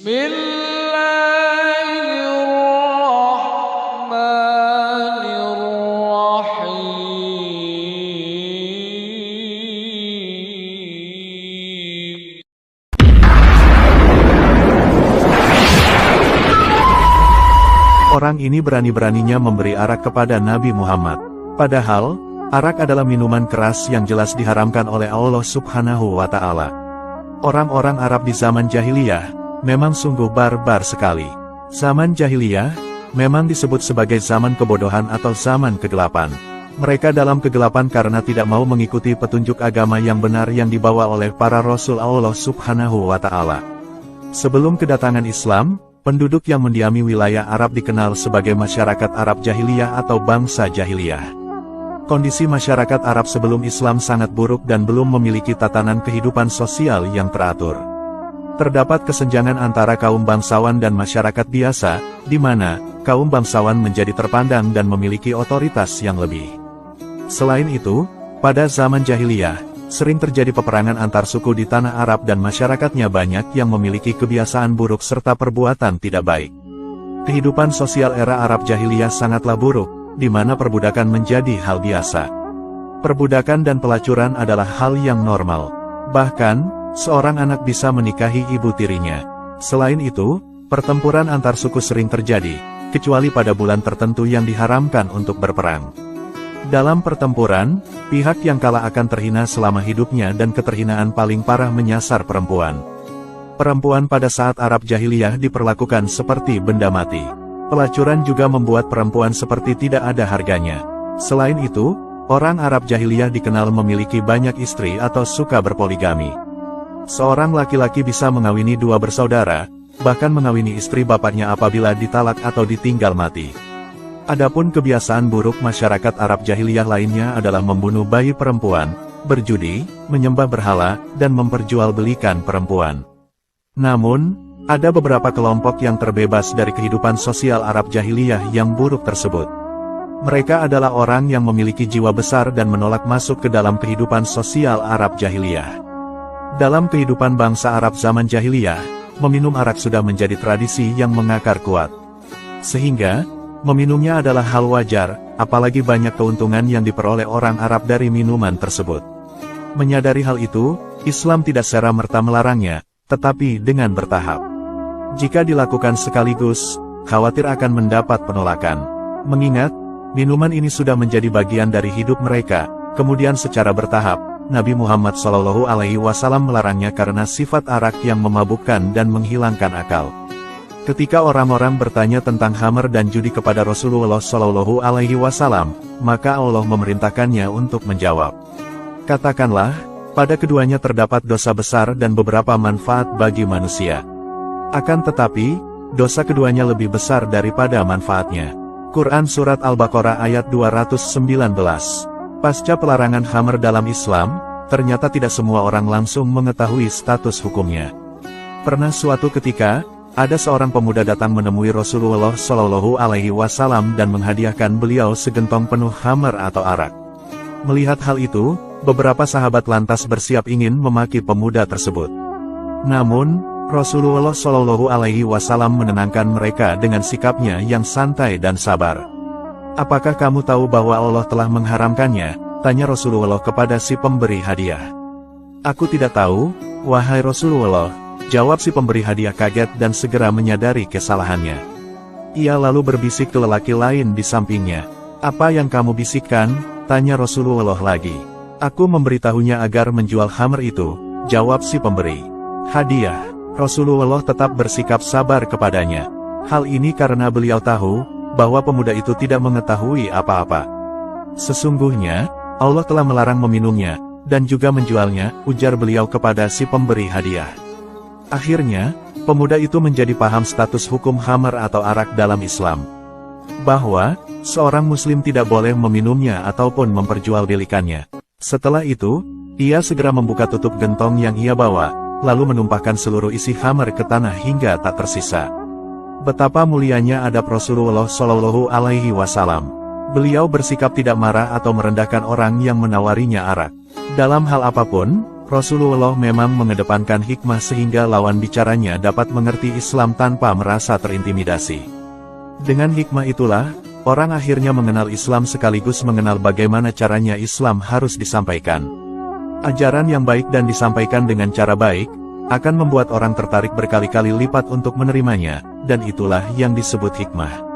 Bismillahirrahmanirrahim. Orang ini berani-beraninya memberi arak kepada Nabi Muhammad. Padahal, arak adalah minuman keras yang jelas diharamkan oleh Allah Subhanahu wa Ta'ala. Orang-orang Arab di zaman jahiliyah memang sungguh barbar sekali. Zaman jahiliyah memang disebut sebagai zaman kebodohan atau zaman kegelapan. Mereka dalam kegelapan karena tidak mau mengikuti petunjuk agama yang benar yang dibawa oleh para Rasul Allah Subhanahu wa Ta'ala. Sebelum kedatangan Islam, penduduk yang mendiami wilayah Arab dikenal sebagai masyarakat Arab jahiliyah atau bangsa jahiliyah. Kondisi masyarakat Arab sebelum Islam sangat buruk dan belum memiliki tatanan kehidupan sosial yang teratur. Terdapat kesenjangan antara kaum bangsawan dan masyarakat biasa, di mana kaum bangsawan menjadi terpandang dan memiliki otoritas yang lebih. Selain itu, pada zaman jahiliyah, sering terjadi peperangan antar suku di tanah Arab dan masyarakatnya banyak yang memiliki kebiasaan buruk serta perbuatan tidak baik. Kehidupan sosial era Arab jahiliyah sangatlah buruk, di mana perbudakan menjadi hal biasa. Perbudakan dan pelacuran adalah hal yang normal. Bahkan, seorang anak bisa menikahi ibu tirinya. Selain itu, pertempuran antar suku sering terjadi, kecuali pada bulan tertentu yang diharamkan untuk berperang. Dalam pertempuran, pihak yang kalah akan terhina selama hidupnya dan keterhinaan paling parah menyasar perempuan. Perempuan pada saat Arab jahiliyah diperlakukan seperti benda mati. Pelacuran juga membuat perempuan seperti tidak ada harganya. Selain itu, orang Arab jahiliyah dikenal memiliki banyak istri atau suka berpoligami. Seorang laki-laki bisa mengawini dua bersaudara, bahkan mengawini istri bapaknya apabila ditalak atau ditinggal mati. Adapun kebiasaan buruk masyarakat Arab jahiliyah lainnya adalah membunuh bayi perempuan, berjudi, menyembah berhala, dan memperjualbelikan perempuan. Namun, ada beberapa kelompok yang terbebas dari kehidupan sosial Arab jahiliyah yang buruk tersebut. Mereka adalah orang yang memiliki jiwa besar dan menolak masuk ke dalam kehidupan sosial Arab jahiliyah. Dalam kehidupan bangsa Arab zaman jahiliyah, meminum arak sudah menjadi tradisi yang mengakar kuat. Sehingga, meminumnya adalah hal wajar, apalagi banyak keuntungan yang diperoleh orang Arab dari minuman tersebut. Menyadari hal itu, Islam tidak serta-merta melarangnya, tetapi dengan bertahap. Jika dilakukan sekaligus, khawatir akan mendapat penolakan. Mengingat, minuman ini sudah menjadi bagian dari hidup mereka, kemudian secara bertahap, Nabi Muhammad SAW melarangnya karena sifat arak yang memabukkan dan menghilangkan akal. Ketika orang-orang bertanya tentang khamr dan judi kepada Rasulullah SAW, maka Allah memerintahkannya untuk menjawab. Katakanlah, pada keduanya terdapat dosa besar dan beberapa manfaat bagi manusia. Akan tetapi, dosa keduanya lebih besar daripada manfaatnya. Quran Surat Al-Baqarah ayat 219. Pasca pelarangan khamr dalam Islam, ternyata tidak semua orang langsung mengetahui status hukumnya. Pernah suatu ketika, ada seorang pemuda datang menemui Rasulullah SAW dan menghadiahkan beliau segentong penuh khamr atau arak. Melihat hal itu, beberapa sahabat lantas bersiap ingin memaki pemuda tersebut. Namun, Rasulullah SAW menenangkan mereka dengan sikapnya yang santai dan sabar. "Apakah kamu tahu bahwa Allah telah mengharamkannya?" tanya Rasulullah kepada si pemberi hadiah. "Aku tidak tahu, wahai Rasulullah," jawab si pemberi hadiah kaget dan segera menyadari kesalahannya. Ia lalu berbisik ke lelaki lain di sampingnya. "Apa yang kamu bisikkan?" tanya Rasulullah lagi. "Aku memberitahunya agar menjual khamr itu," jawab si pemberi hadiah. Rasulullah tetap bersikap sabar kepadanya. Hal ini karena beliau tahu bahwa pemuda itu tidak mengetahui apa-apa. "Sesungguhnya, Allah telah melarang meminumnya, dan juga menjualnya," ujar beliau kepada si pemberi hadiah. Akhirnya, pemuda itu menjadi paham status hukum khamr atau arak dalam Islam. Bahwa, seorang muslim tidak boleh meminumnya ataupun memperjualbelikannya. Setelah itu, ia segera membuka tutup gentong yang ia bawa, lalu menumpahkan seluruh isi khamr ke tanah hingga tak tersisa. Betapa mulianya adab Rasulullah SAW. Beliau bersikap tidak marah atau merendahkan orang yang menawarinya arak. Dalam hal apapun, Rasulullah memang mengedepankan hikmah sehingga lawan bicaranya dapat mengerti Islam tanpa merasa terintimidasi. Dengan hikmah itulah, orang akhirnya mengenal Islam sekaligus mengenal bagaimana caranya Islam harus disampaikan. Ajaran yang baik dan disampaikan dengan cara baik, akan membuat orang tertarik berkali-kali lipat untuk menerimanya, dan itulah yang disebut hikmah.